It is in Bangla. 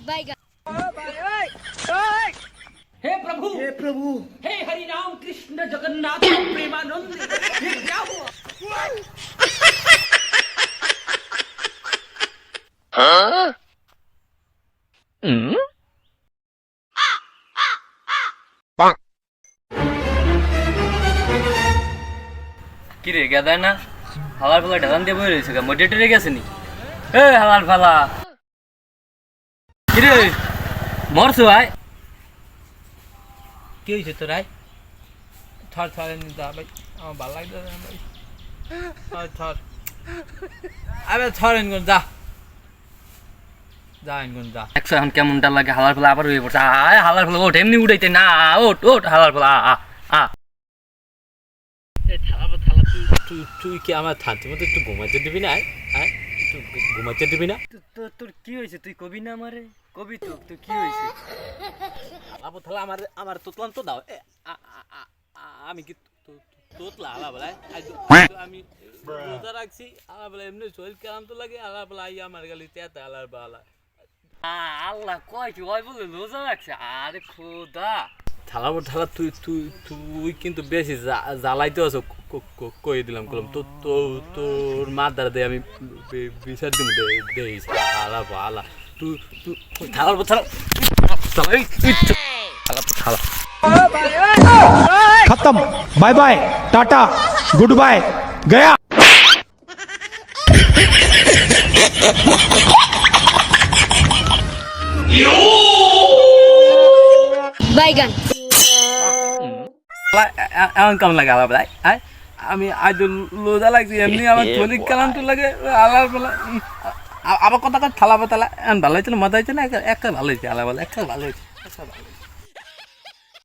बैगन। हे प्रभु हे हरि राम कृष्ण जगन्नाथ प्रेमानंद ये क्या हुआ কি রে গাদা না হালার ফালা ঢালান দিয়ে বই রয়েছে মোটে টেরে গেছে নি এ হালার ফালা কি রে মরছো ভাই কি হয়েছে তোর আয় থর থর নিতে ভাই আমার ভালো লাগছে ভাই থর থর আবে থর এনগুন যা যা এনগুন যা একশো এখন কেমনটা লাগে হালার ফালা আবার হয়ে পড়ছে আয় হালার ফালা ওঠ এমনি উঠাইতে না ওঠ ওঠ হালার ফালা আ থালা তুই কি আমার থানতে মতো একটু ঘুমাইতে দিবি না হ্যাঁ একটু ঘুমাইতে দিবি না তোর কি হয়েছে তুই কবি না আমারে কবি তো তোর কি হয়েছে আবু থালা আমার তোতলান তো দাও আমি কি তোতলা আলা বলে আমি রোজা রাখছি আলা বলে এমনি শরীর কেমন তো লাগে আলা বলে আই আমার গালি তেতা আলার বালা আল্লাহ কয় কি হয় বলে রোজা রাখছে আরে খোদা থালা তুই কিন্তু বেশি জ্বালাইতে আছো কই দিলাম কলম তোর মার দ্বারা দিয়ে আমি বিচার দিব দেইস আলা বালা তুই থালার থালা থালা खत्म bye bye tata goodbye गया बैगन। এমন কেমন লাগে আলাদা ভাই আমি আজ লোজা লাগছি এমনি আমার শরীর কেমন তো লাগে আলাদা বেলা আবার কথা থালা পাতালা ভালো হয়েছে না মজা হয়েছে না একটা ভালো হয়েছে আলাদা একটা ভালো হয়েছে